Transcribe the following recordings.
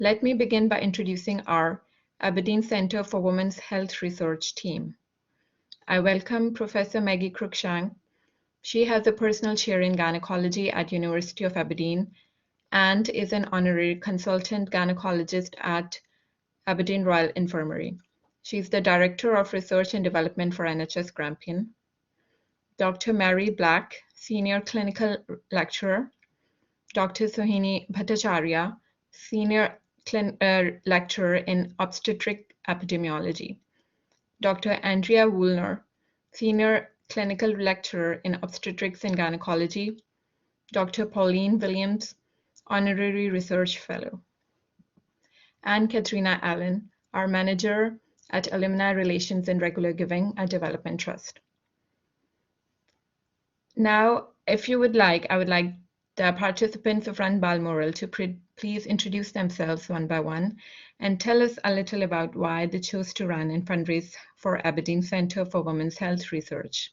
Let me begin by introducing our Aberdeen Centre for Women's Health Research team. I welcome Professor Maggie Crookshank. She has a personal chair in gynaecology at University of Aberdeen and is an honorary consultant gynecologist at Aberdeen Royal Infirmary. She's the Director of Research and Development for NHS Grampian. Dr. Mary Black, Senior Clinical Lecturer. Dr. Sohinee Bhattacharya, Senior Lecturer in Obstetric Epidemiology. Dr. Andrea Woolner, Senior Clinical Lecturer in Obstetrics and Gynaecology. Dr. Paulie Williams, Honorary Research Fellow. And Katrina Allen, our Manager at Alumni Relations and Regular Giving at Development Trust. Now, if you would like, I would like the participants of Run Balmoral to please introduce themselves one by one and tell us a little about why they chose to run and fundraise for Aberdeen Centre for Women's Health Research.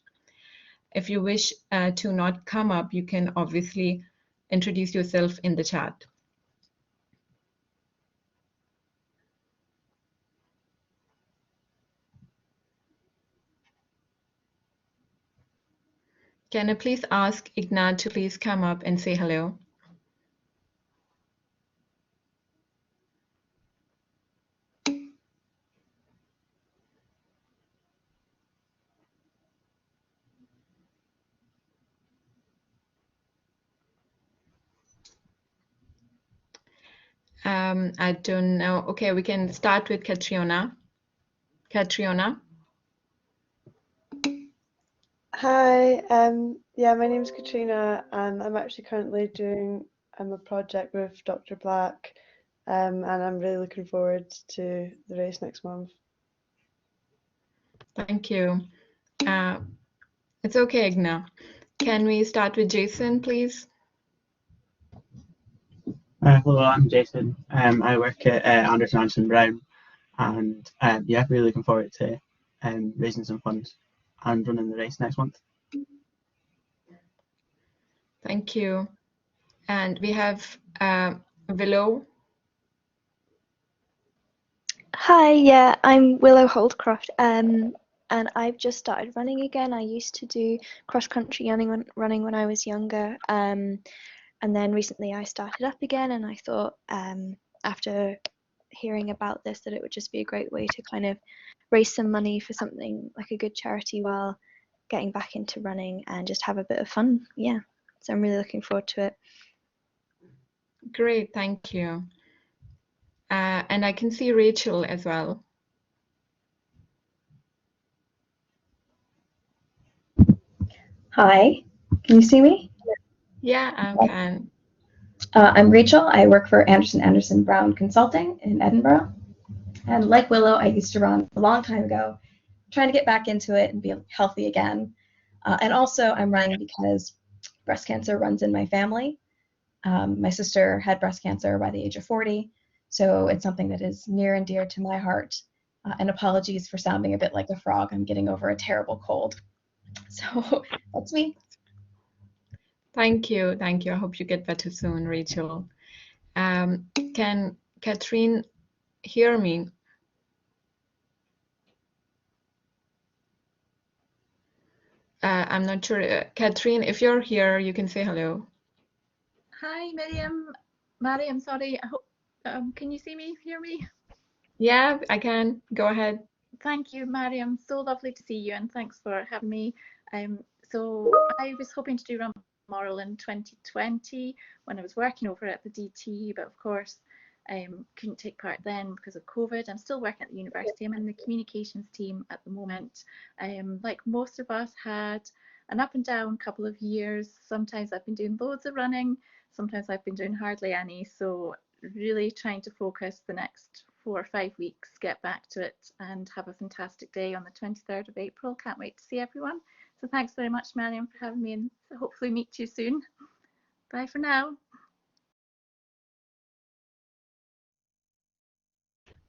If you wish to not come up, you can obviously introduce yourself in the chat. Can I please ask Igna to please come up and say hello? I don't know. Okay, we can start with Katrina. Katrina. Hi, yeah, my name's Katrina and I'm actually currently doing a project with Dr. Black and I'm really looking forward to the race next month. Thank you. It's okay, Igna. Can we start with Jason, please? Hello, I'm Jason. I work at Anderson Brown and yeah, really looking forward to raising some funds and running the race next month. Thank you. And we have Willow. Hi, yeah, I'm Willow Holdcroft, and I've just started running again. I used to do cross-country running when I was younger, and then recently I started up again, and I thought after hearing about this that it would just be a great way to kind of raise some money for something like a good charity while getting back into running and just have a bit of fun. Yeah, so I'm really looking forward to it. Great, thank you. And I can see Rachel as well. Hi, can you see me? Yeah, I can. I'm Rachel. I work for Anderson Brown Consulting in Edinburgh. And like Willow, I used to run a long time ago, trying to get back into it and be healthy again. And also I'm running because breast cancer runs in my family. My sister had breast cancer by the age of 40, so it's something that is near and dear to my heart. And apologies for sounding a bit like a frog. I'm getting over a terrible cold. So that's me. Thank you, thank you. I hope you get better soon, Rachel. Can Catherine hear me? I'm not sure. Catherine, if you're here, you can say hello. Hi, Maryam, sorry. I hope, can you see me, hear me? Yeah, I can. Go ahead. Thank you, Maryam. So lovely to see you, and thanks for having me. So I was hoping to do Run Balmoral in 2020 when I was working over at the DT, but of course couldn't take part then because of COVID. I'm still working at the university. I'm in the communications team at the moment. Like most of us, had an up and down couple of years. Sometimes I've been doing loads of running, sometimes I've been doing hardly any. So really trying to focus the next 4 or 5 weeks, get back to it and have a fantastic day on the 23rd of April. Can't wait to see everyone. So thanks very much, Maryam, for having me, and hopefully meet you soon. Bye for now.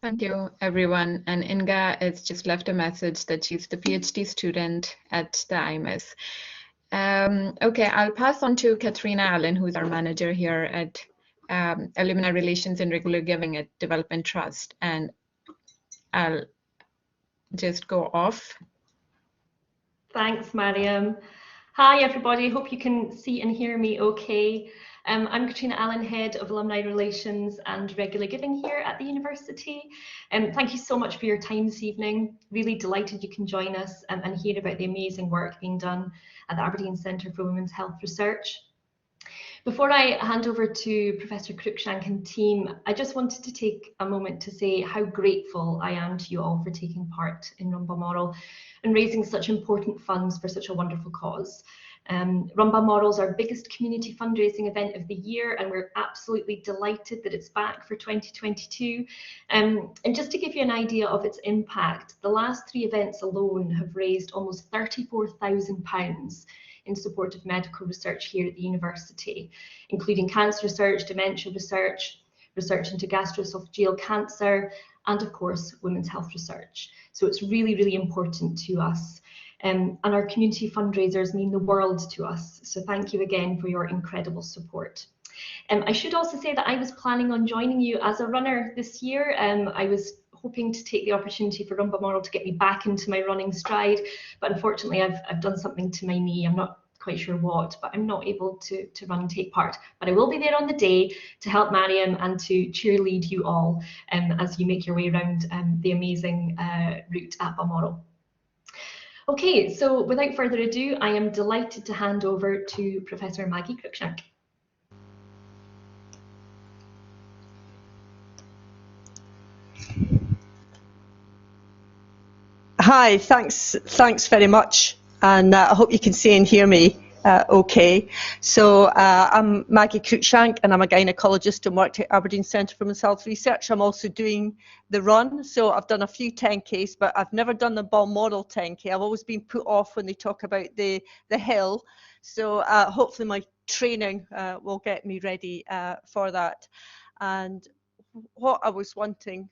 Thank you, everyone. And Inga has just left a message that she's the PhD student at the IMS. Okay, I'll pass on to Katrina Allen, who's our manager here at Alumni Relations and Regular Giving at Development Trust. And I'll just go off. Thanks, Maryam. Hi, everybody. Hope you can see and hear me okay. I'm Katrina Allen, Head of Alumni Relations and Regular Giving here at the university. Thank you so much for your time this evening. Really delighted you can join us and hear about the amazing work being done at the Aberdeen Centre for Women's Health Research. Before I hand over to Professor Cruickshank and team, I just wanted to take a moment to say how grateful I am to you all for taking part in Run Balmoral and raising such important funds for such a wonderful cause. Run Balmoral is our biggest community fundraising event of the year, and we're absolutely delighted that it's back for 2022. And just to give you an idea of its impact, the last 3 events alone have raised almost £34,000 in support of medical research here at the university, including cancer research, dementia research, research into gastroesophageal cancer, and of course, women's health research. So it's really, really important to us. And our community fundraisers mean the world to us. So thank you again for your incredible support. I should also say that I was planning on joining you as a runner this year. I was hoping to take the opportunity for Run Balmoral to get me back into my running stride, but unfortunately I've done something to my knee. I'm not quite sure what, but I'm not able to run and take part. But I will be there on the day to help Maryam and to cheerlead you all as you make your way around the amazing route at Balmoral. Okay, so without further ado, I am delighted to hand over to Professor Maggie Crookshank. Hi, thanks very much, and I hope you can see and hear me okay. So I'm Maggie Crookshank, and I'm a gynaecologist and worked at Aberdeen Centre for Women's Health Research. I'm also doing the run, so I've done a few 10Ks, but I've never done the Balmoral 10K. I've always been put off when they talk about the hill, so hopefully my training will get me ready for that. And what I was wanting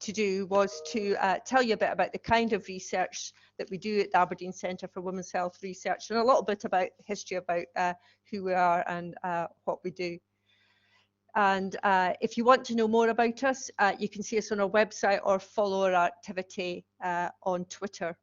to do was to tell you a bit about the kind of research that we do at the Aberdeen Centre for Women's Health Research, and a little bit about history about who we are and what we do. And if you want to know more about us, you can see us on our website or follow our activity on Twitter.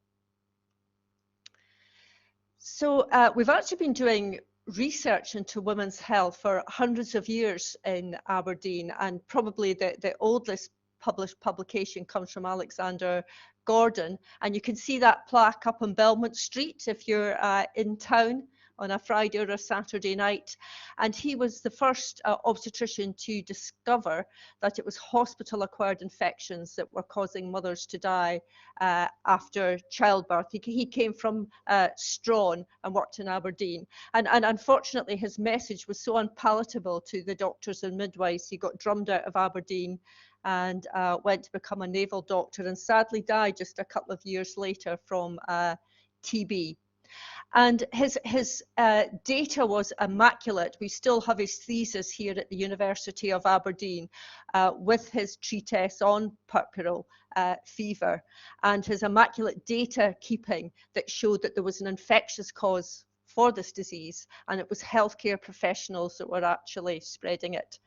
So we've actually been doing research into women's health for hundreds of years in Aberdeen, and probably the oldest published publication comes from Alexander Gordon, and you can see that plaque up on Belmont Street if you're in town on a Friday or a Saturday night. And he was the first obstetrician to discover that it was hospital-acquired infections that were causing mothers to die after childbirth. He came from Strawn and worked in Aberdeen. And unfortunately, his message was so unpalatable to the doctors and midwives, he got drummed out of Aberdeen and went to become a naval doctor, and sadly died just a couple of years later from TB. And his data was immaculate. We still have his thesis here at the University of Aberdeen with his treatise on puerperal fever and his immaculate data keeping that showed that there was an infectious cause for this disease, and it was healthcare professionals that were actually spreading it.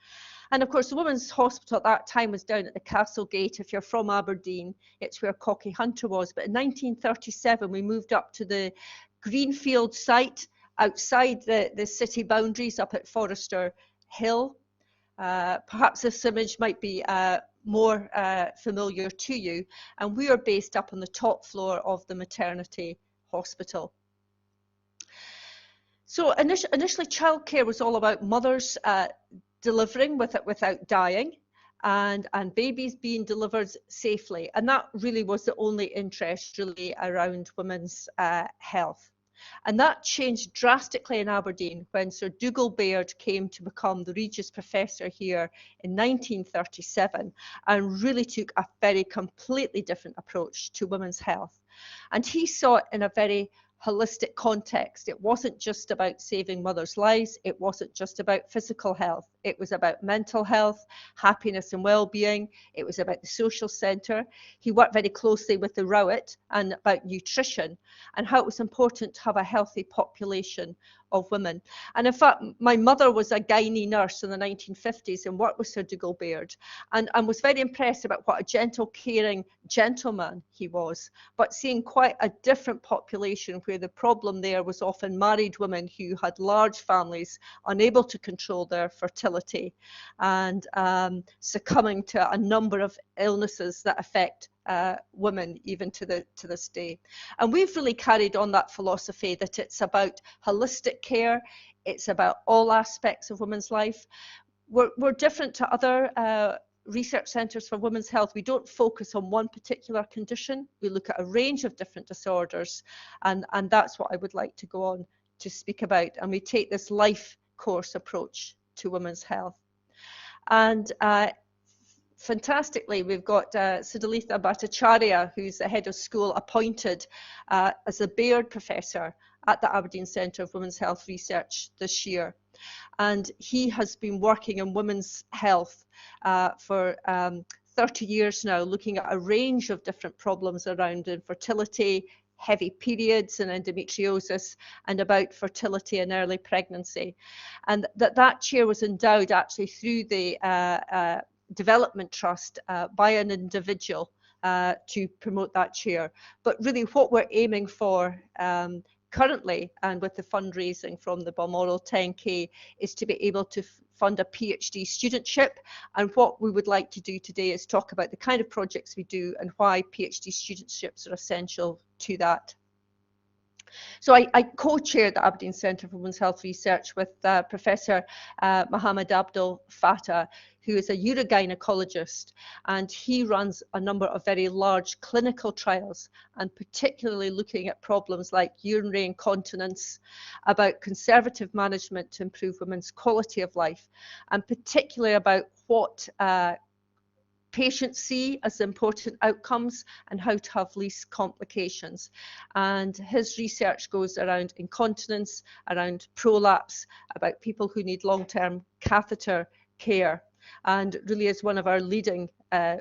And of course, the Women's Hospital at that time was down at the Castle Gate. If you're from Aberdeen, it's where Cocky Hunter was. But in 1937, we moved up to the Greenfield site outside the city boundaries up at Forrester Hill. Perhaps this image might be more familiar to you. And we are based up on the top floor of the maternity hospital. So initially, childcare was all about mothers delivering without dying and babies being delivered safely. And that really was the only interest really around women's health. And that changed drastically in Aberdeen when Sir Dougal Baird came to become the Regius Professor here in 1937 and really took a very completely different approach to women's health. And he saw it in a very holistic context. It wasn't just about saving mothers' lives. It wasn't just about physical health. It was about mental health, happiness and well-being. It was about the social centre. He worked very closely with the Rowett and about nutrition and how it was important to have a healthy population of women. And in fact, my mother was a gynae nurse in the 1950s and worked with Sir Dougal Baird, and was very impressed about what a gentle, caring gentleman he was, but seeing quite a different population where the problem there was often married women who had large families, unable to control their fertility, and succumbing to a number of illnesses that affect women even to this day. And we've really carried on that philosophy that it's about holistic care, it's about all aspects of women's life. We're different to other research centres for women's health. We don't focus on one particular condition. We look at a range of different disorders, and that's what I would like to go on to speak about. And we take this life course approach to women's health. And fantastically, we've got Sudalitha Bhattacharya, who's the head of school, appointed as a Baird Professor at the Aberdeen Centre of Women's Health Research this year. And he has been working in women's health for 30 years now, looking at a range of different problems around infertility, heavy periods and endometriosis, and about fertility and early pregnancy. And that chair was endowed actually through the Development Trust by an individual to promote that chair. But really what we're aiming for currently, and with the fundraising from the Balmoral 10K, is to be able to fund a PhD studentship. And what we would like to do today is talk about the kind of projects we do and why PhD studentships are essential to that. So I co-chair the Aberdeen Centre for Women's Health Research with Professor Mohammed Abdul Fattah, who is a urogynaecologist, and he runs a number of very large clinical trials, and particularly looking at problems like urinary incontinence, about conservative management to improve women's quality of life, and particularly about what patients see as important outcomes and how to have least complications. And his research goes around incontinence, around prolapse, about people who need long-term catheter care, and really is one of our leading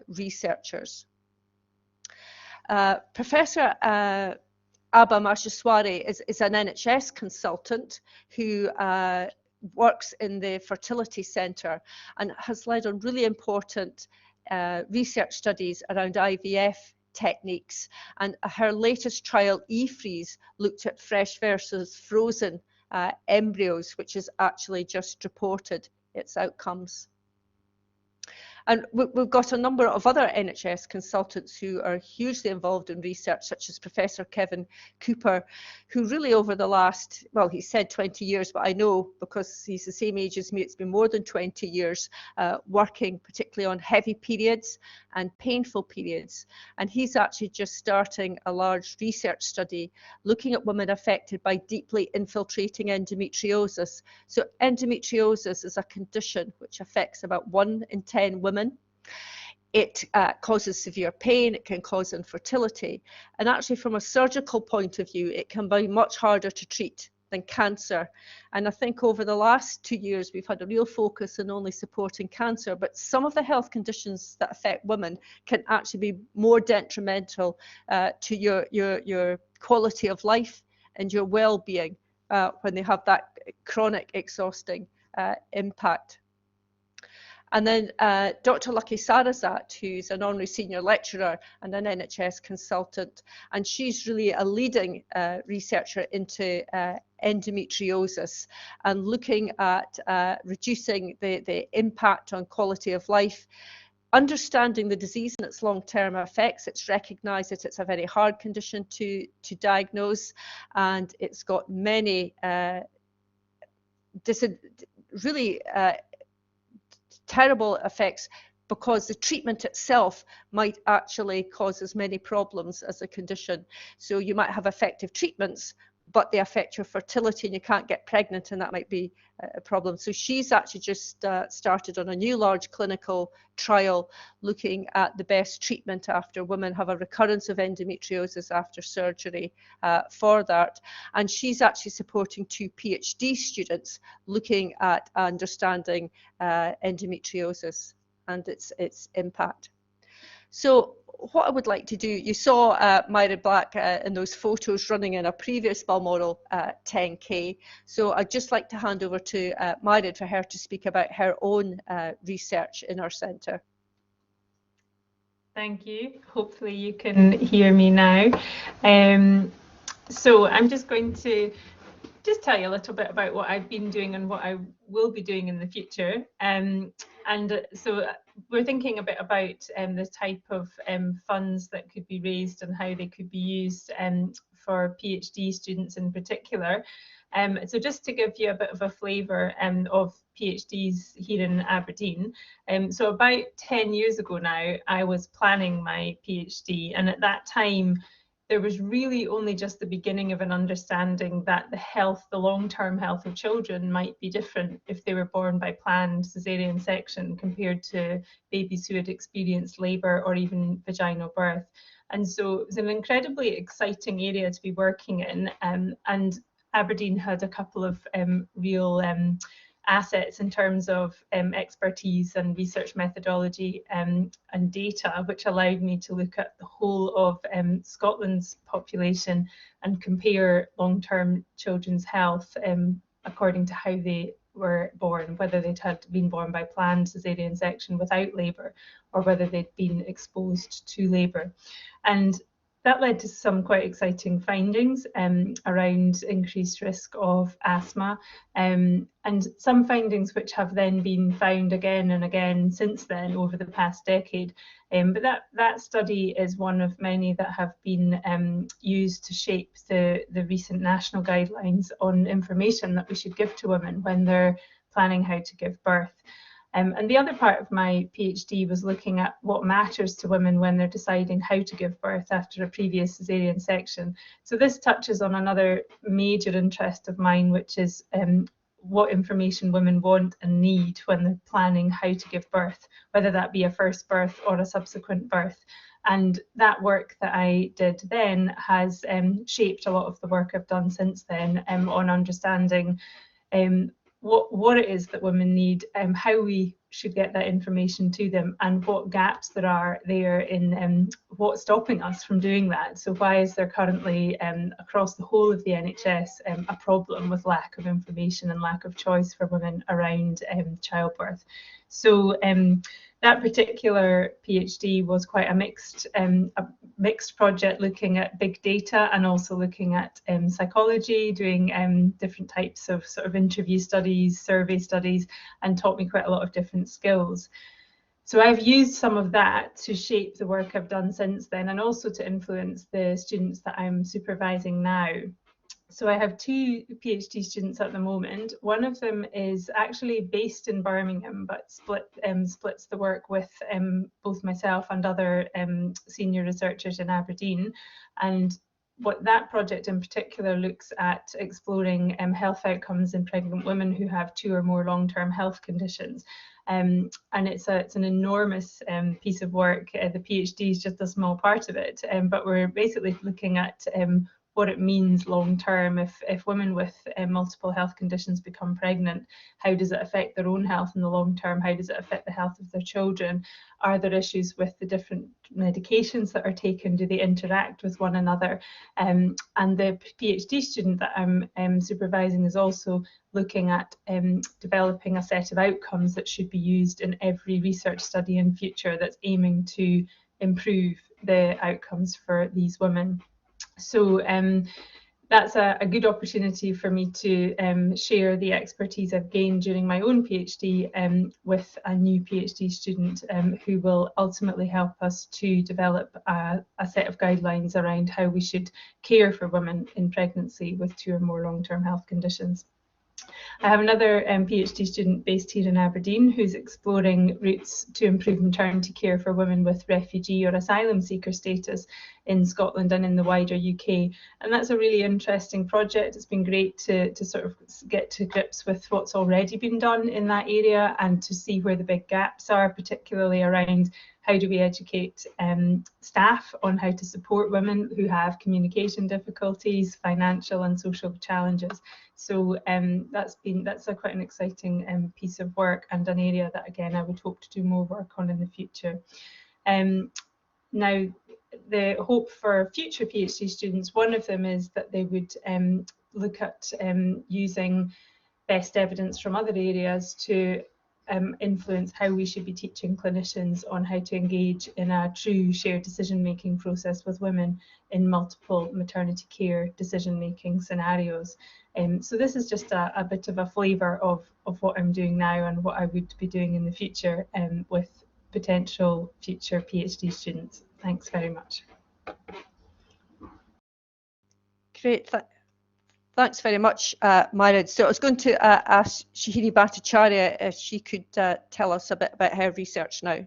researchers. Professor Abba Maheshwari is an NHS consultant who works in the fertility centre and has led on really important research studies around IVF techniques, and her latest trial, eFreeze, looked at fresh versus frozen embryos, which has actually just reported its outcomes. And we've got a number of other NHS consultants who are hugely involved in research, such as Professor Kevin Cooper, who really over the last, well, he said 20 years, but I know because he's the same age as me, it's been more than 20 years working particularly on heavy periods and painful periods. And he's actually just starting a large research study looking at women affected by deeply infiltrating endometriosis. So endometriosis is a condition which affects about 1 in 10 women. It causes severe pain, it can cause infertility, and actually from a surgical point of view it can be much harder to treat than cancer. And I think over the last 2 years we've had a real focus on only supporting cancer, but some of the health conditions that affect women can actually be more detrimental to your quality of life and your well-being when they have that chronic exhausting impact. And then Dr. Lucky Sarasat, who's an honorary senior lecturer and an NHS consultant, and she's really a leading researcher into endometriosis and looking at reducing the impact on quality of life, understanding the disease and its long-term effects. It's recognised that it's a very hard condition to diagnose, and it's got many terrible effects, because the treatment itself might actually cause as many problems as the condition. So you might have effective treatments, but they affect your fertility and you can't get pregnant, and that might be a problem. So she's actually just started on a new large clinical trial looking at the best treatment after women have a recurrence of endometriosis after surgery for that. And she's actually supporting 2 PhD students looking at understanding endometriosis and its impact. So what I would like to do, you saw Mairead Black in those photos running in a previous Balmoral 10K. So I'd just like to hand over to Mairead for her to speak about her own research in our centre. Thank you. Hopefully you can hear me now. So I'm just going to tell you a little bit about what I've been doing and what I will be doing in the future. So we're thinking a bit about the type of funds that could be raised and how they could be used for PhD students in particular. So just to give you a bit of a flavour of PhDs here in Aberdeen. So about 10 years ago now, I was planning my PhD, and at that time, there was really only just the beginning of an understanding that the long-term health of children might be different if they were born by planned caesarean section compared to babies who had experienced labour or even vaginal birth. And so it was an incredibly exciting area to be working in, and Aberdeen had a couple of real assets in terms of expertise and research methodology and data, which allowed me to look at the whole of Scotland's population and compare long-term children's health according to how they were born, whether they'd had been born by planned caesarean section without labour or whether they'd been exposed to labour. And that led to some quite exciting findings around increased risk of asthma, and some findings which have then been found again and again since then over the past decade. But that study is one of many that have been used to shape the recent national guidelines on information that we should give to women when they're planning how to give birth. And the other part of my PhD was looking at what matters to women when they're deciding how to give birth after a previous caesarean section. So this touches on another major interest of mine, which is what information women want and need when they're planning how to give birth, whether that be a first birth or a subsequent birth. And that work that I did then has shaped a lot of the work I've done since then on understanding what it is that women need, how we should get that information to them, and what gaps there are there in what's stopping us from doing that. So why is there currently across the whole of the NHS a problem with lack of information and lack of choice for women around childbirth? So that particular PhD was quite a mixed project, looking at big data and also looking at psychology, doing different types of sort of interview studies, survey studies, and taught me quite a lot of different skills. So I've used some of that to shape the work I've done since then, and also to influence the students that I'm supervising now. So I have two PhD students at the moment. One of them is actually based in Birmingham, but splits the work with both myself and other senior researchers in Aberdeen. And what that project in particular looks at exploring health outcomes in pregnant women who have 2 or more long-term health conditions. And it's an enormous piece of work. The PhD is just a small part of it, but we're basically looking at what it means long term if women with multiple health conditions become pregnant. How does it affect their own health in the long term? How does it affect the health of their children? Are there issues with the different medications that are taken? Do they interact with one another? And the PhD student that I'm supervising is also looking at developing a set of outcomes that should be used in every research study in future that's aiming to improve the outcomes for these women. So that's a good opportunity for me to share the expertise I've gained during my own PhD with a new PhD student who will ultimately help us to develop a set of guidelines around how we should care for women in pregnancy with 2 or more long-term health conditions. I have another PhD student based here in Aberdeen who's exploring routes to improve maternity care for women with refugee or asylum seeker status in Scotland and in the wider UK. And that's a really interesting project. It's been great to sort of get to grips with what's already been done in that area and to see where the big gaps are, particularly around how do we educate staff on how to support women who have communication difficulties, financial and social challenges. So that's quite an exciting piece of work and an area that, again, I would hope to do more work on in the future. Now, the hope for future PhD students, one of them is that they would look at using best evidence from other areas to influence how we should be teaching clinicians on how to engage in a true shared decision-making process with women in multiple maternity care decision-making scenarios. So this is just a bit of a flavour of what I'm doing now and what I would be doing in the future with potential future PhD students. Thanks very much. Great. Thanks very much, Mairead. So I was going to ask Sohinee Bhattacharya if she could tell us a bit about her research now.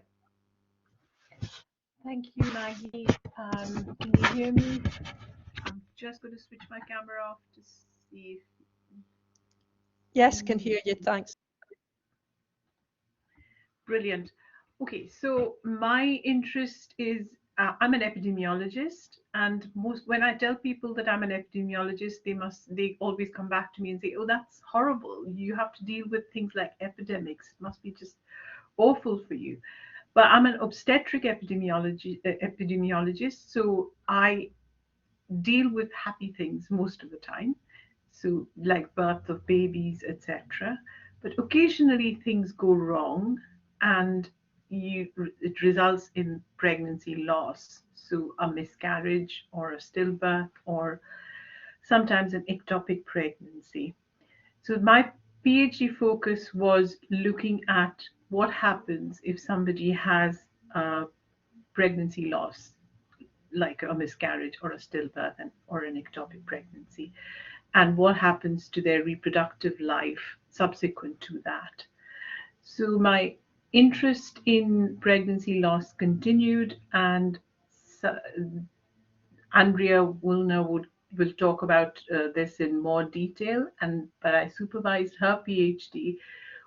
Thank you, Maggie. Can you hear me? I'm just going to switch my camera off to see if... Yes, can hear you, thanks. Brilliant. Okay, so my interest is, I'm an epidemiologist, and when I tell people that I'm an epidemiologist, they always come back to me and say, oh, that's horrible. You have to deal with things like epidemics. It must be just awful for you. But I'm an obstetric epidemiologist, so I deal with happy things most of the time. So like birth of babies, etc. But occasionally things go wrong, and it results in pregnancy loss, so a miscarriage or a stillbirth or sometimes an ectopic pregnancy. So my PhD focus was looking at what happens if somebody has a pregnancy loss, like a miscarriage or a stillbirth or an ectopic pregnancy, and what happens to their reproductive life subsequent to that. So my interest in pregnancy loss continued, and Andrea Woolner will talk about this in more detail, but I supervised her PhD,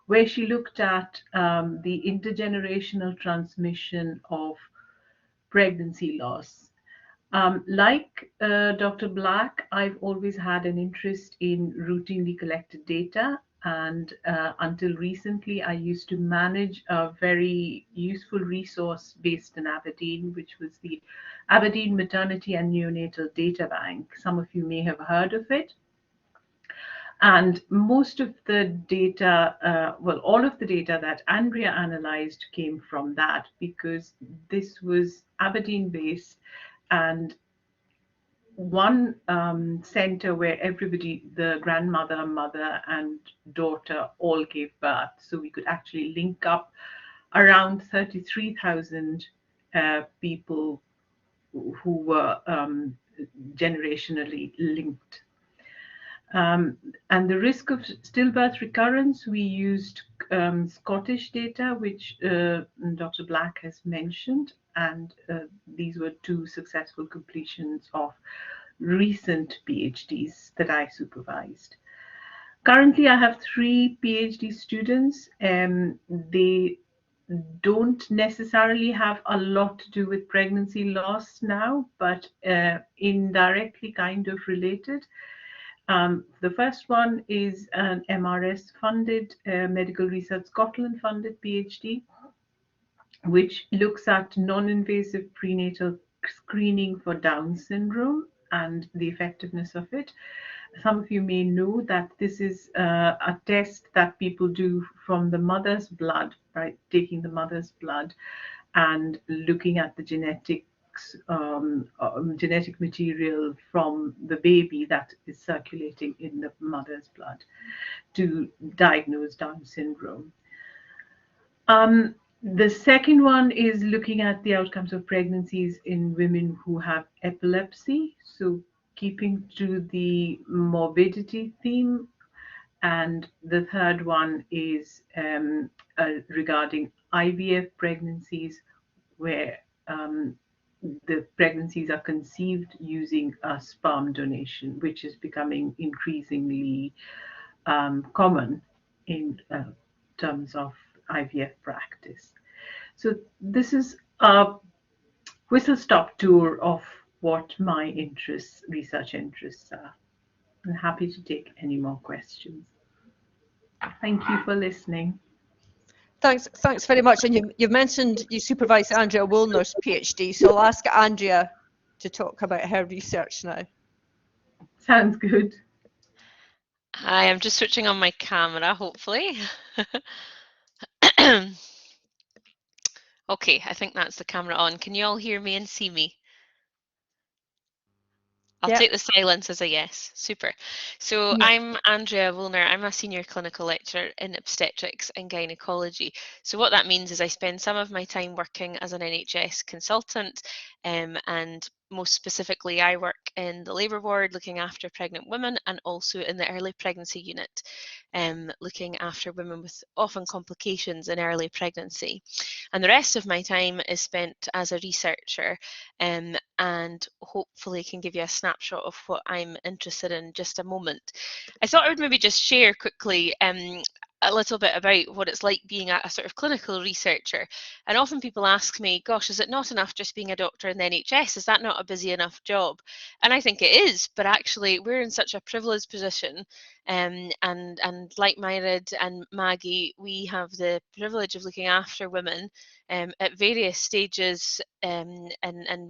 where she looked at the intergenerational transmission of pregnancy loss. Like Dr. Black, I've always had an interest in routinely collected data, and until recently I used to manage a very useful resource based in Aberdeen, which was the Aberdeen Maternity and Neonatal Data Bank. Some of you may have heard of it. And most of the data, well, all of the data that Andrea analyzed came from that, because this was Aberdeen based and one center where everybody, the grandmother, mother and daughter all gave birth. So we could actually link up around 33,000 people who were generationally linked. And the risk of stillbirth recurrence, we used Scottish data, which Dr. Black has mentioned, and these were 2 successful completions of recent PhDs that I supervised. Currently, I have 3 PhD students. They don't necessarily have a lot to do with pregnancy loss now, but indirectly kind of related. The first one is an MRS funded, Medical Research Scotland funded PhD, which looks at non-invasive prenatal screening for Down syndrome and the effectiveness of it. Some of you may know that this is a test that people do from the mother's blood, right? Taking the mother's blood and looking at the genetic material from the baby that is circulating in the mother's blood to diagnose Down syndrome. The second one is looking at the outcomes of pregnancies in women who have epilepsy, so keeping to the morbidity theme. And the third one is regarding IVF pregnancies, where the pregnancies are conceived using a sperm donation, which is becoming increasingly common in terms of IVF practice. So this is a whistle-stop tour of what my research interests are. I'm happy to take any more questions. Thank you for listening. Thanks very much. And you've mentioned you supervise Andrea Woolner's PhD, so I'll ask Andrea to talk about her research now. Sounds good. Hi, I'm just switching on my camera, hopefully. Okay, I think that's the camera on. Can you all hear me and see me? I'll Yep. take the silence as a yes. Super. So I'm Andrea Woolner. I'm a senior clinical lecturer in obstetrics and gynaecology. So what that means is I spend some of my time working as an NHS consultant, and most specifically I work in the labour ward looking after pregnant women, and also in the early pregnancy unit, looking after women with often complications in early pregnancy. And the rest of my time is spent as a researcher, and hopefully can give you a snapshot of what I'm interested in just a moment. I thought I would maybe just share quickly a little bit about what it's like being a sort of clinical researcher. And often people ask me, gosh, is it not enough just being a doctor in the NHS? Is that not a busy enough job? And I think it is, but actually we're in such a privileged position. And like Mairead and Maggie, we have the privilege of looking after women at various stages and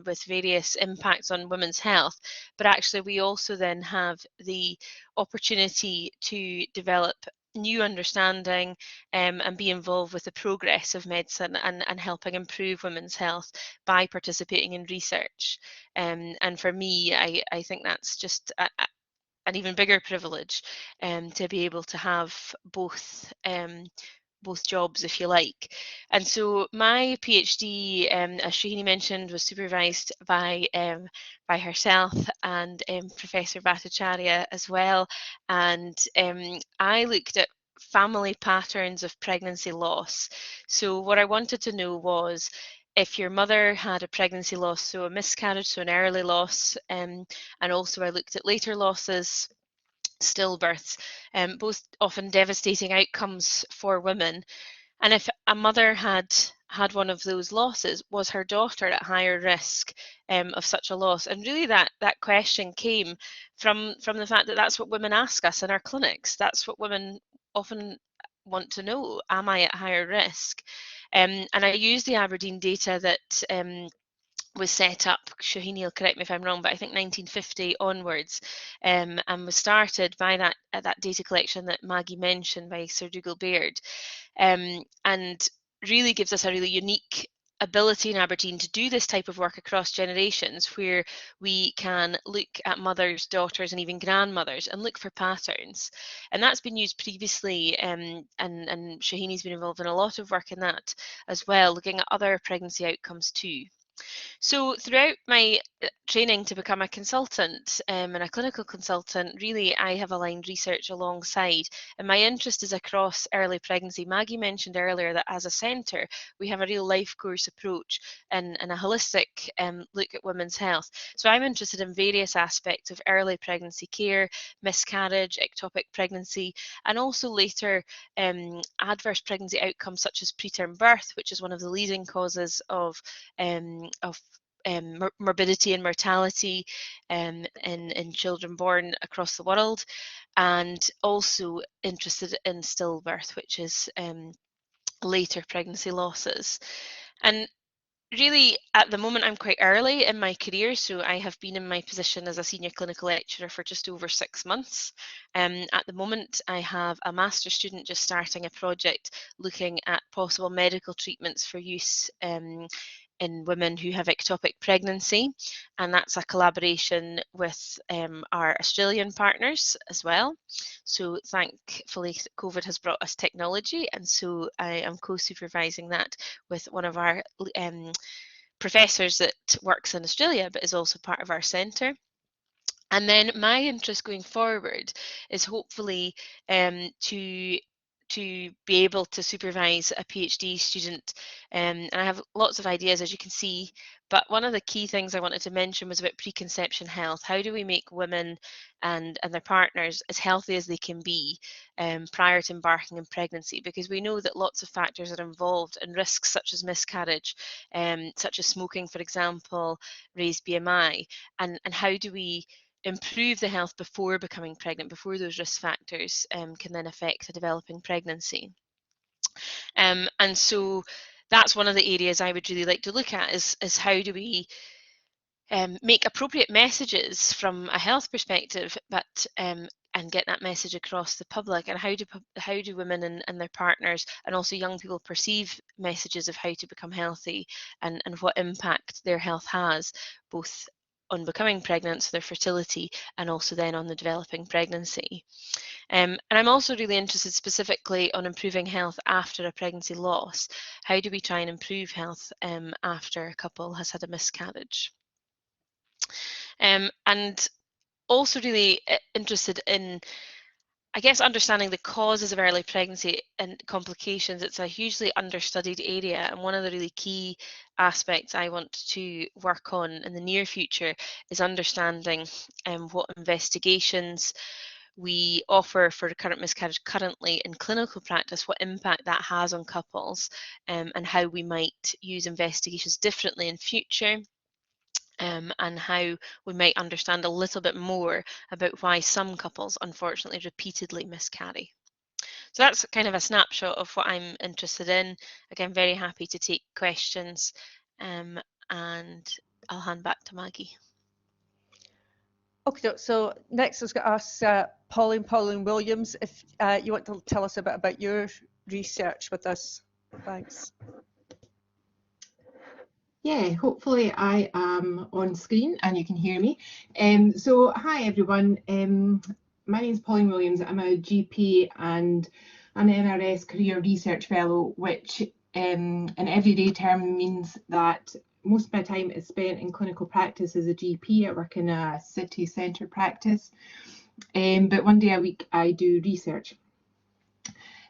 with various impacts on women's health. But actually we also then have the opportunity to develop new understanding and be involved with the progress of medicine and helping improve women's health by participating in research. And for me, I think that's just an even bigger privilege to be able to have both jobs, if you like. And so my PhD, as Sohinee mentioned, was supervised by herself and Professor Bhattacharya as well. And I looked at family patterns of pregnancy loss. So what I wanted to know was if your mother had a pregnancy loss, so a miscarriage, so an early loss, and also I looked at later losses, stillbirths, both often devastating outcomes for women. And if a mother had one of those losses, was her daughter at higher risk of such a loss? And really that question came from the fact that that's what women ask us in our clinics. That's what women often want to know. Am I at higher risk? And I use the Aberdeen data that was set up, Sohinee will correct me if I'm wrong, but I think 1950 onwards, and was started by that data collection that Maggie mentioned by Sir Dougal Baird, and really gives us a really unique ability in Aberdeen to do this type of work across generations, where we can look at mothers, daughters, and even grandmothers and look for patterns. And that's been used previously, and Sohinee's been involved in a lot of work in that as well, looking at other pregnancy outcomes too. So throughout my training to become a consultant and a clinical consultant, really I have aligned research alongside, and my interest is across early pregnancy. Maggie mentioned earlier that as a centre we have a real life course approach and a holistic look at women's health. So I'm interested in various aspects of early pregnancy care, miscarriage, ectopic pregnancy, and also later adverse pregnancy outcomes such as preterm birth, which is one of the leading causes of morbidity and mortality in children born across the world, and also interested in stillbirth, which is later pregnancy losses. And really, at the moment, I'm quite early in my career, so I have been in my position as a senior clinical lecturer for just over 6 months. At the moment, I have a master's student just starting a project looking at possible medical treatments for use in women who have ectopic pregnancy, and that's a collaboration with our Australian partners as well. So thankfully COVID has brought us technology, and so I am co-supervising that with one of our professors that works in Australia but is also part of our centre. And then my interest going forward is hopefully to be able to supervise a PhD student, and I have lots of ideas, as you can see, but one of the key things I wanted to mention was about preconception health. How do we make women and their partners as healthy as they can be prior to embarking in pregnancy? Because we know that lots of factors are involved, and risks such as miscarriage, such as smoking, for example, raised BMI, and how do we improve the health before becoming pregnant, before those risk factors can then affect a developing pregnancy. And so that's one of the areas I would really like to look at is how do we make appropriate messages from a health perspective, but and get that message across the public, and how do women and their partners and also young people perceive messages of how to become healthy and what impact their health has, both on becoming pregnant, so their fertility, and also then on the developing pregnancy. And I'm also really interested specifically on improving health after a pregnancy loss. How do we try and improve health after a couple has had a miscarriage? And also really interested in, I guess, understanding the causes of early pregnancy and complications. It's a hugely understudied area, and one of the really key aspects I want to work on in the near future is understanding what investigations we offer for recurrent miscarriage currently in clinical practice, what impact that has on couples, and how we might use investigations differently in future. And how we might understand a little bit more about why some couples unfortunately repeatedly miscarry. So that's kind of a snapshot of what I'm interested in. Again, very happy to take questions, and I'll hand back to Maggie. Okay, so next I was going to ask Pauline Williams if you want to tell us a bit about your research with us. Thanks. Yeah, hopefully I am on screen and you can hear me. So hi everyone, my name is Paulie Williams. I'm a GP and an NRS Career Research Fellow, which in everyday term means that most of my time is spent in clinical practice as a GP. I work in a city centre practice, but one day a week I do research.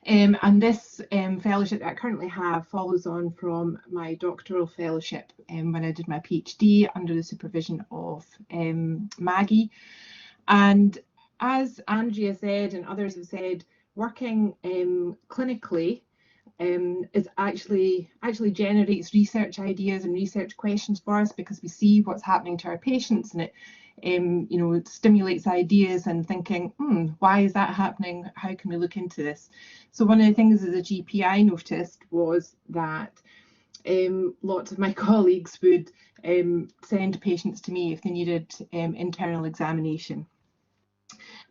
And this fellowship that I currently have follows on from my doctoral fellowship when I did my PhD under the supervision of Maggie. And as Andrea said and others have said, working clinically is actually generates research ideas and research questions for us, because we see what's happening to our patients, and it it stimulates ideas and thinking, why is that happening? How can we look into this? So one of the things as a GP I noticed was that lots of my colleagues would send patients to me if they needed internal examination.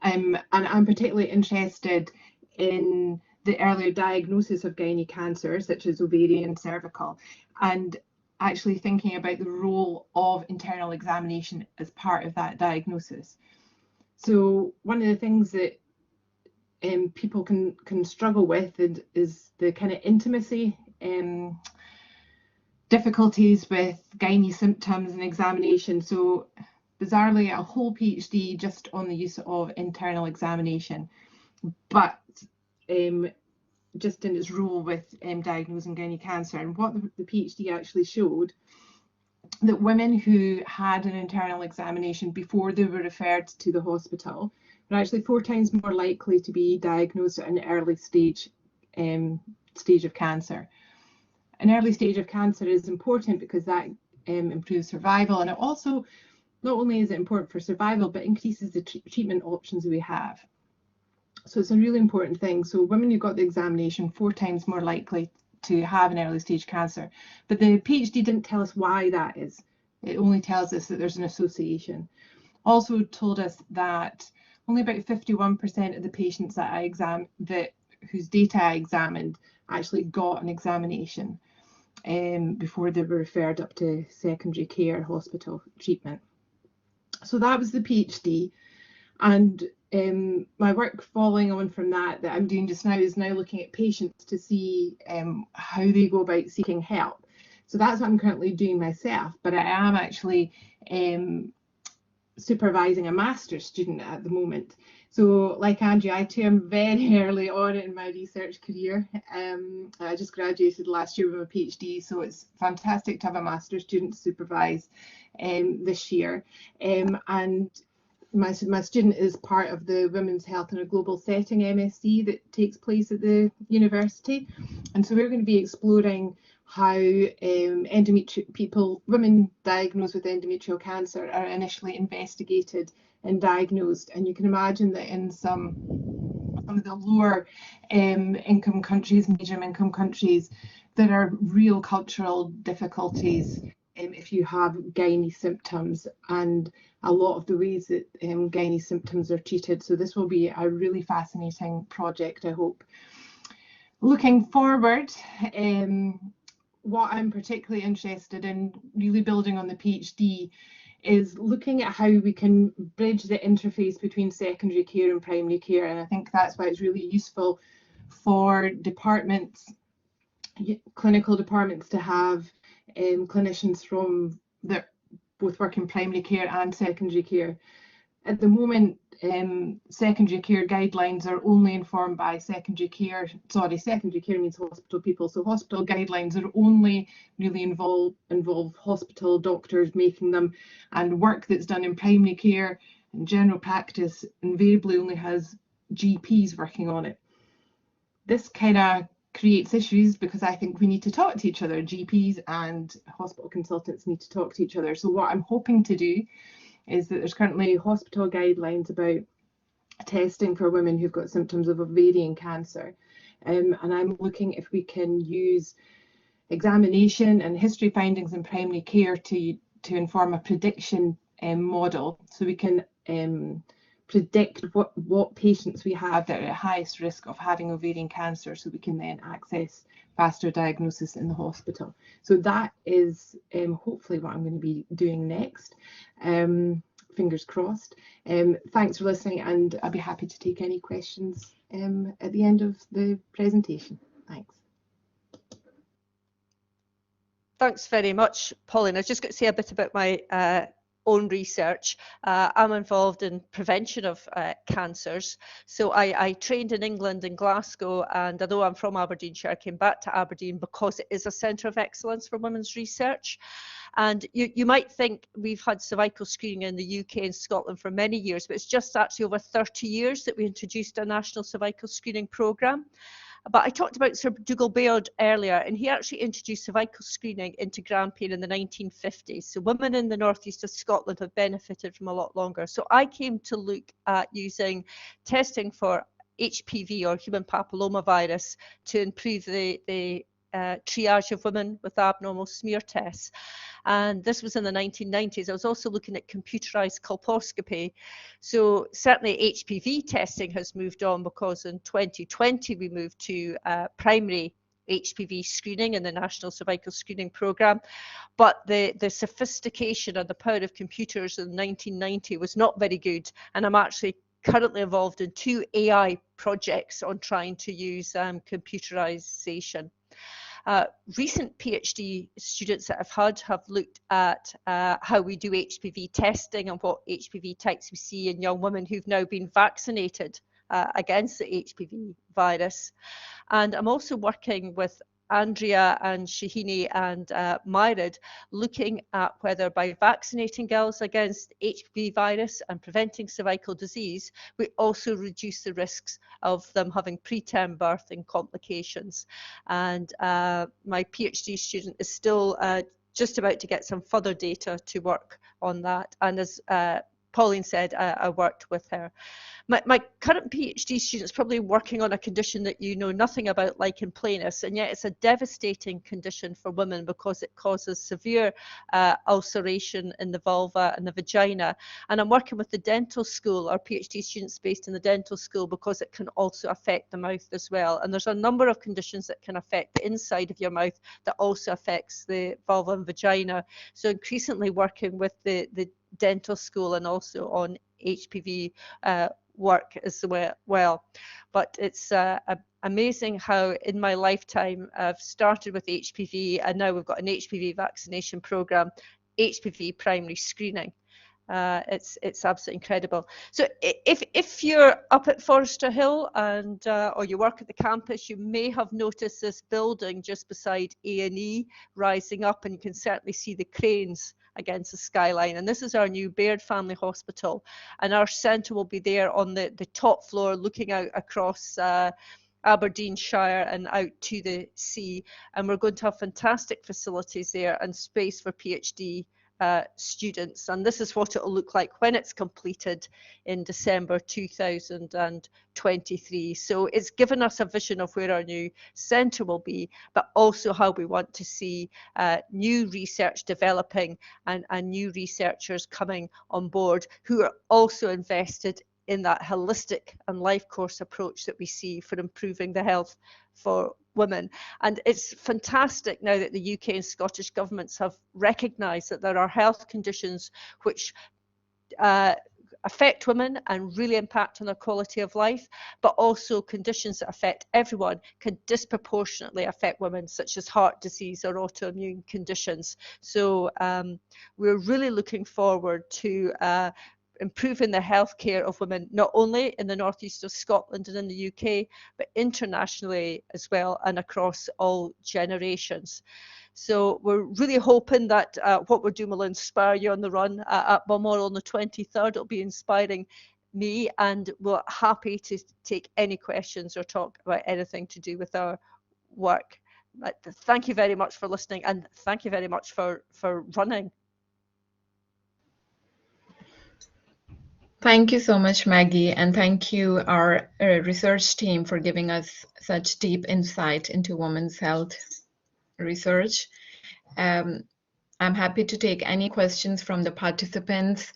And I'm particularly interested in the earlier diagnosis of gynae cancer, such as ovarian and cervical, and actually thinking about the role of internal examination as part of that diagnosis. So one of the things that people can struggle with is the kind of intimacy, difficulties with gynae symptoms and examination. So bizarrely, a whole PhD just on the use of internal examination, but just in its role with diagnosing gynae cancer. And what the PhD actually showed, that women who had an internal examination before they were referred to the hospital were actually 4 times more likely to be diagnosed at an early stage of cancer. An early stage of cancer is important because that improves survival, and it also, not only is it important for survival, but increases the treatment options we have. So it's a really important thing. So women who got the examination 4 times more likely to have an early stage cancer. But the PhD didn't tell us why that is. It only tells us that there's an association. Also told us that only about 51% of the patients that whose data I examined actually got an examination before they were referred up to secondary care hospital treatment. So that was the PhD. And my work following on from that I'm doing just now is now looking at patients to see how they go about seeking help. So that's what I'm currently doing myself, but I am actually supervising a master's student at the moment. So like Andrea, I too am very early on in my research career. I just graduated last year with a PhD, so it's fantastic to have a master's student to supervise this year. And my student is part of the Women's Health in a Global Setting MSc that takes place at the university. And so we're going to be exploring how women diagnosed with endometrial cancer are initially investigated and diagnosed. And you can imagine that in some some of the lower income countries, medium income countries, there are real cultural difficulties if you have gynae symptoms, and a lot of the ways that gynae symptoms are treated. So this will be a really fascinating project, I hope. Looking forward, what I'm particularly interested in, really building on the PhD, is looking at how we can bridge the interface between secondary care and primary care. And I think that's why it's really useful for departments, clinical departments, to have clinicians from that both work in primary care and secondary care. At the moment, secondary care guidelines are only informed by secondary care means hospital people, so hospital guidelines are only really involve hospital doctors making them, and work that's done in primary care and general practice invariably only has GPs working on it. This kind of creates issues because I think we need to talk to each other. GPs and hospital consultants need to talk to each other. So what I'm hoping to do is that there's currently hospital guidelines about testing for women who've got symptoms of ovarian cancer. And I'm looking if we can use examination and history findings in primary care to inform a prediction model, so we can predict what patients we have that are at highest risk of having ovarian cancer, so we can then access faster diagnosis in the hospital. So that is hopefully what I'm going to be doing next. Fingers crossed. Thanks for listening, and I'll be happy to take any questions at the end of the presentation. Thanks. Thanks very much, Pauline. I was just going to say a bit about my own research. I'm involved in prevention of cancers. So I trained in England in Glasgow, and although I'm from Aberdeenshire, I came back to Aberdeen because it is a centre of excellence for women's research. And you might think we've had cervical screening in the UK and Scotland for many years, but it's just actually over 30 years that we introduced a national cervical screening programme. But I talked about Sir Dougal Baird earlier, and he actually introduced cervical screening into Grampian in the 1950s. So women in the northeast of Scotland have benefited from a lot longer. So I came to look at using testing for HPV or human papillomavirus to improve the triage of women with abnormal smear tests. And this was in the 1990s. I was also looking at computerized colposcopy. So certainly HPV testing has moved on, because in 2020 we moved to primary HPV screening in the National Cervical Screening Programme. But the sophistication and the power of computers in 1990 was not very good. And I'm actually currently involved in 2 AI projects on trying to use computerization. Recent PhD students that I've had have looked at how we do HPV testing and what HPV types we see in young women who've now been vaccinated against the HPV virus. And I'm also working with Andrea and Sohinee and Mairead, looking at whether by vaccinating girls against HPV virus and preventing cervical disease, we also reduce the risks of them having preterm birth and complications. And my PhD student is still just about to get some further data to work on that. And as Pauline said, I worked with her. My current PhD student is probably working on a condition that you know nothing about, lichen planus, and yet it's a devastating condition for women because it causes severe ulceration in the vulva and the vagina. And I'm working with the dental school, our PhD students based in the dental school, because it can also affect the mouth as well. And there's a number of conditions that can affect the inside of your mouth that also affects the vulva and vagina. So increasingly working with the dental school and also on HPV work as well. But it's amazing how in my lifetime I've started with HPV, and now we've got an HPV vaccination program, HPV primary screening. It's absolutely incredible. So if you're up at Forester Hill and or you work at the campus, you may have noticed this building just beside A&E rising up, and you can certainly see the cranes against the skyline. And this is our new Baird Family Hospital, and our centre will be there on the top floor looking out across Aberdeenshire and out to the sea. And we're going to have fantastic facilities there and space for PhD students, and this is what it will look like when it's completed in December 2023. So it's given us a vision of where our new centre will be, but also how we want to see new research developing and new researchers coming on board who are also invested in that holistic and life course approach that we see for improving the health for women. And it's fantastic now that the UK and Scottish governments have recognised that there are health conditions which affect women and really impact on their quality of life, but also conditions that affect everyone can disproportionately affect women, such as heart disease or autoimmune conditions. So we're really looking forward to improving the healthcare of women, not only in the northeast of Scotland and in the UK, but internationally as well and across all generations. So we're really hoping that what we're doing will inspire you on the run at Balmoral on the 23rd. It'll be inspiring me, and we're happy to take any questions or talk about anything to do with our work. But thank you very much for listening, and thank you very much for running. Thank you so much, Maggie, and thank you, our research team, for giving us such deep insight into women's health research. I'm happy to take any questions from the participants.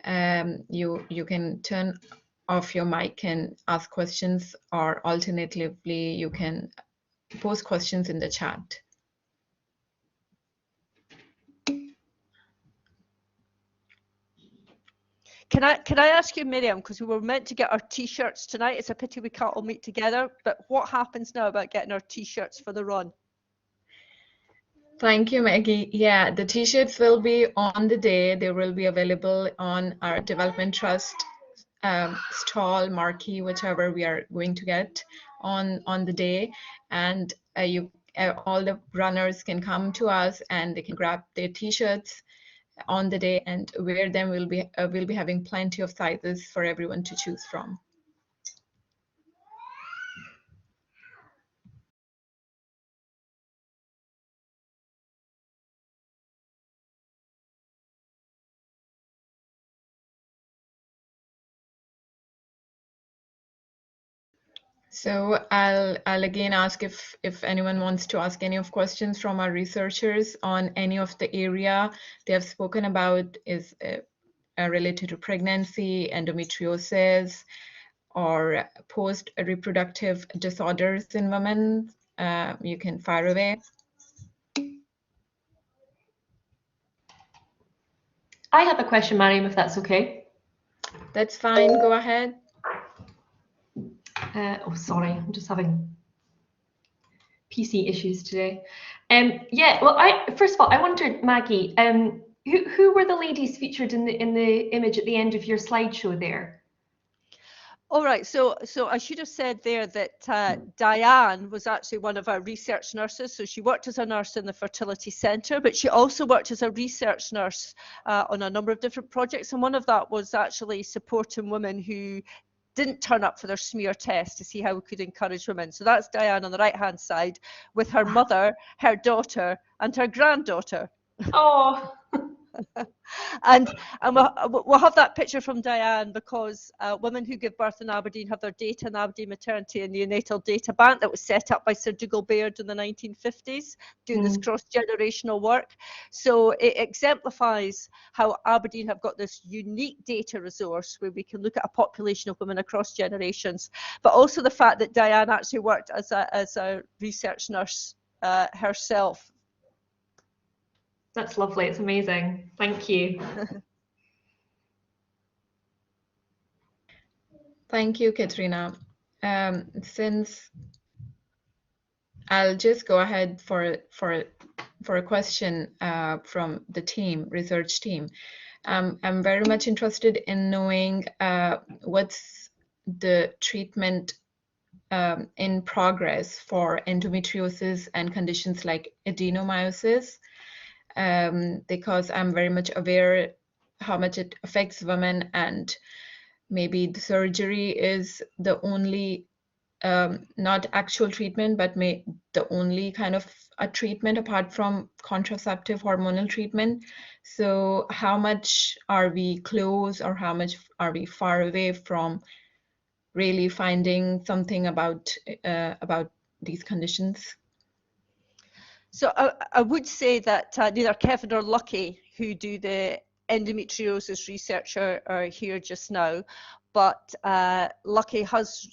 You can turn off your mic and ask questions, or alternatively, you can post questions in the chat. Can I ask you, Maryam, because we were meant to get our t-shirts tonight. It's a pity we can't all meet together, but what happens now about getting our t-shirts for the run? Thank you, Maggie. Yeah, the t-shirts will be on the day. They will be available on our Development Trust stall, marquee, whichever we are going to get on the day. And all the runners can come to us and they can grab their t-shirts on the day and wear them. We'll be having plenty of sizes for everyone to choose from. So I'll again ask if anyone wants to ask any of questions from our researchers on any of the area they have spoken about is related to pregnancy, endometriosis, or post-reproductive disorders in women. You can fire away. I have a question, Maryam, if that's okay. That's fine, go ahead. Oh, sorry, I'm just having PC issues today. Yeah, well, first of all, I wondered, Maggie, who were the ladies featured in the image at the end of your slideshow there? All right, so I should have said there that Diane was actually one of our research nurses. So she worked as a nurse in the fertility centre, but she also worked as a research nurse on a number of different projects. And one of that was actually supporting women who didn't turn up for their smear test to see how we could encourage women. So that's Diane on the right-hand side with her mother, her daughter, and her granddaughter. Oh. And we'll have that picture from Diane because women who give birth in Aberdeen have their data in Aberdeen Maternity and Neonatal Data Bank that was set up by Sir Dougal Baird in the 1950s, doing this cross-generational work. So it exemplifies how Aberdeen have got this unique data resource where we can look at a population of women across generations, but also the fact that Diane actually worked as a research nurse herself. That's lovely. It's amazing. Thank you. Thank you, Katrina. Since I'll just go ahead for a question from the team, research team. I'm very much interested in knowing what's the treatment in progress for endometriosis and conditions like adenomyosis. Because I'm very much aware how much it affects women, and maybe the surgery is the only, not actual treatment, but the only kind of a treatment apart from contraceptive hormonal treatment. So how much are we close, or how much are we far away from really finding something about these conditions? So I would say that neither Kevin or Lucky, who do the endometriosis research, are here just now, but Lucky has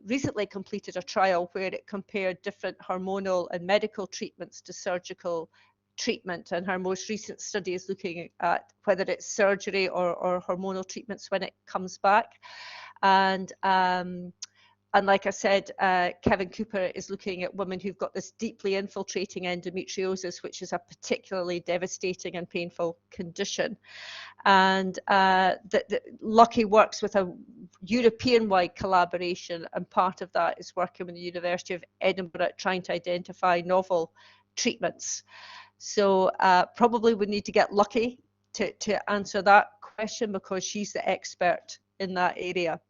recently completed a trial where it compared different hormonal and medical treatments to surgical treatment, and her most recent study is looking at whether it's surgery or hormonal treatments when it comes back. And like I said, Kevin Cooper is looking at women who've got this deeply infiltrating endometriosis, which is a particularly devastating and painful condition. And Lucky works with a European-wide collaboration, and part of that is working with the University of Edinburgh trying to identify novel treatments. So probably we need to get Lucky to answer that question, because she's the expert in that area.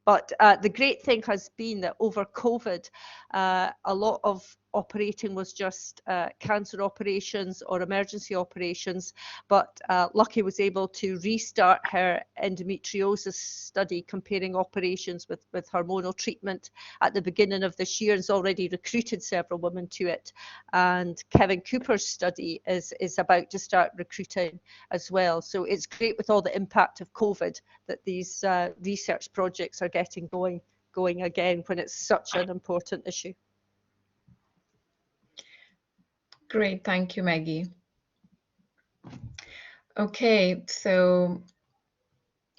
But the great thing has been that over COVID, a lot of operating was just cancer operations or emergency operations, but Lucky was able to restart her endometriosis study comparing operations with hormonal treatment at the beginning of this year, and has already recruited several women to it. And Kevin Cooper's study is about to start recruiting as well. So it's great with all the impact of COVID that these research projects are getting going again when it's such an important issue. Great, thank you, Maggie. Okay, so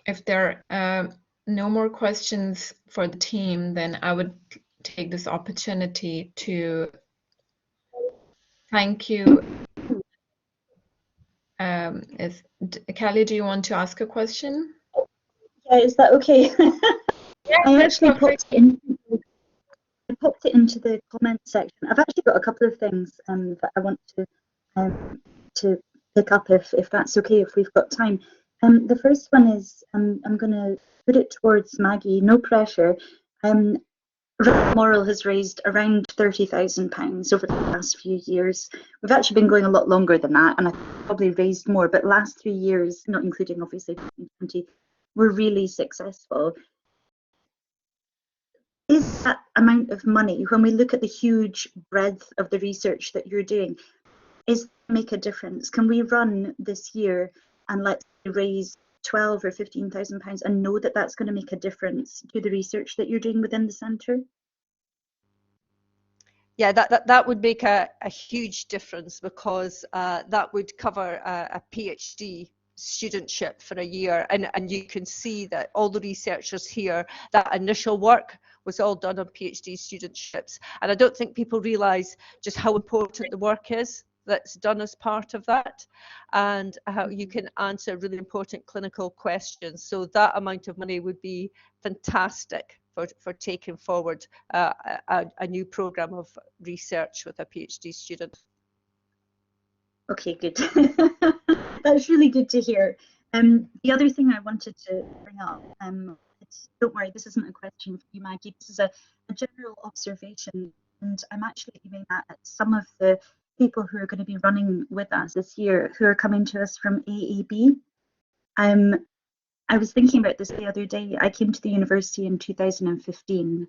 if there are no more questions for the team, then I would take this opportunity to thank you. Callie, do you want to ask a question? Yeah, is that okay? Yeah, I actually popped it into the comment section. I've actually got a couple of things that I want to pick up if that's okay, if we've got time. The first one is I'm going to put it towards Maggie. No pressure. Run Balmoral has raised around £30,000 over the last few years. We've actually been going a lot longer than that, and I probably raised more. But last 3 years, not including obviously 2020, were really successful. Is that amount of money, when we look at the huge breadth of the research that you're doing, is make a difference? Can we run this year and let's raise £12,000 or £15,000 and know that that's going to make a difference to the research that you're doing within the centre? Yeah, that would make a huge difference, because that would cover a PhD studentship for a year, and you can see that all the researchers here, that initial work was all done on PhD studentships, and I don't think people realise just how important the work is that's done as part of that, and how you can answer really important clinical questions. So that amount of money would be fantastic for taking forward a new programme of research with a PhD student. Okay, good. That's really good to hear. The other thing I wanted to bring up, don't worry, this isn't a question for you, Maggie. This is a general observation, and I'm actually aiming that at some of the people who are going to be running with us this year, who are coming to us from AAB. I was thinking about this the other day. I came to the university in 2015,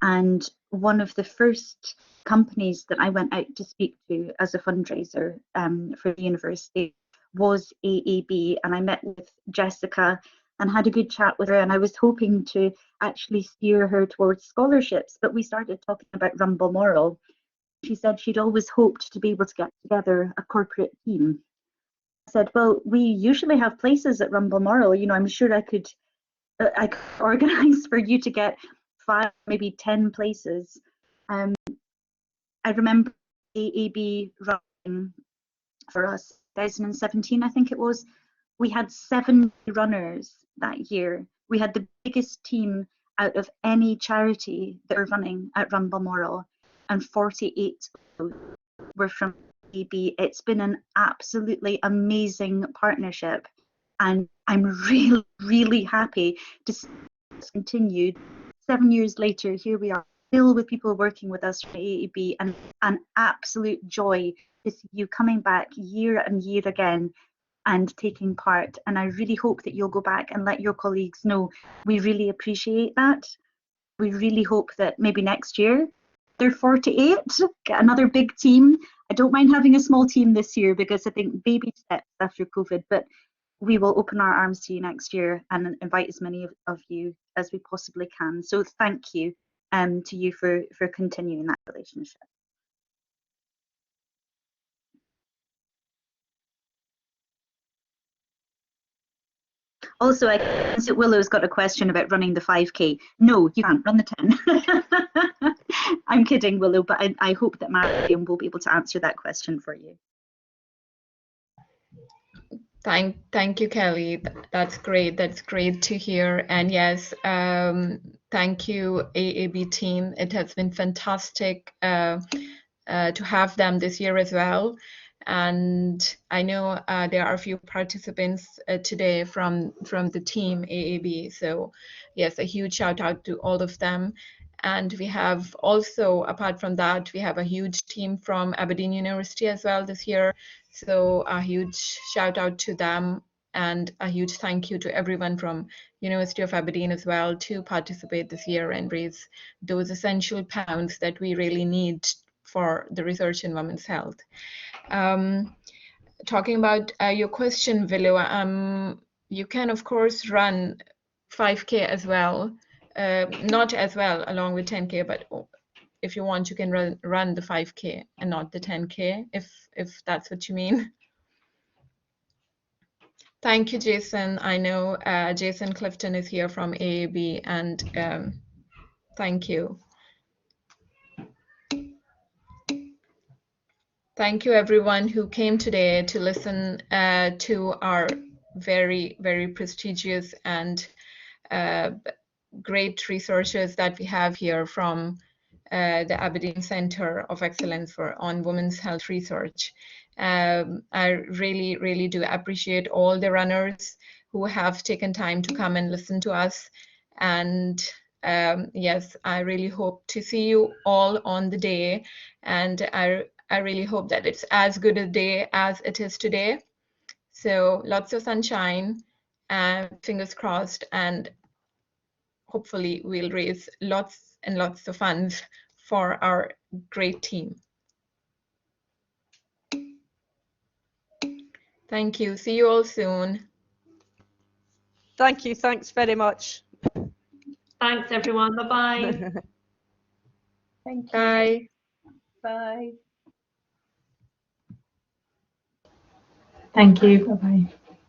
and one of the first companies that I went out to speak to as a fundraiser for the university was AAB, and I met with Jessica and had a good chat with her, and I was hoping to actually steer her towards scholarships, but we started talking about Run Balmoral. She said she'd always hoped to be able to get together a corporate team. I said, well, we usually have places at Run Balmoral, you know, I'm sure I could organise for you to get 5, maybe 10 places. I remember AAB running for us, 2017, I think it was. We had 7 runners that year. We had the biggest team out of any charity that were running at Run Balmoral, and 48 were from AAB. It's been an absolutely amazing partnership, and I'm really, really happy to see this continued. 7 years later, here we are, filled with people working with us from AAB, and an absolute joy to see you coming back year and year again and taking part. And I really hope that you'll go back and let your colleagues know we really appreciate that. We really hope that maybe next year they're 48, get another big team. I don't mind having a small team this year because I think baby steps after COVID, but we will open our arms to you next year and invite as many of you as we possibly can. So thank you to you for continuing that relationship. Also, I guess Willow's got a question about running the 5K. No, you can't run the 10. I'm kidding, Willow, but I hope that Maryam will be able to answer that question for you. Thank you, Kelly. That's great. That's great to hear. And yes, thank you, AAB team. It has been fantastic to have them this year as well. And I know there are a few participants today from the team AAB. So yes, a huge shout out to all of them. And we have also, apart from that, we have a huge team from Aberdeen University as well this year. So a huge shout out to them, and a huge thank you to everyone from University of Aberdeen as well to participate this year and raise those essential pounds that we really need for the research in women's health. Talking about your question, Willow, you can of course run 5K as well. Not as well along with 10K, but if you want, you can run the 5K and not the 10K, if that's what you mean. Thank you, Jason. I know Jason Clifton is here from AAB, and thank you. Thank you, everyone who came today to listen to our very, very prestigious and great researchers that we have here from the Aberdeen Centre of Excellence on Women's Health Research. I really, really do appreciate all the runners who have taken time to come and listen to us. And yes, I really hope to see you all on the day. And I really hope that it's as good a day as it is today. So lots of sunshine, fingers crossed, and hopefully we'll raise lots and lots of funds for our great team. Thank you. See you all soon. Thank you. Thanks very much. Thanks, everyone. Bye-bye. Thank you. Bye. Bye. Thank you. Bye-bye.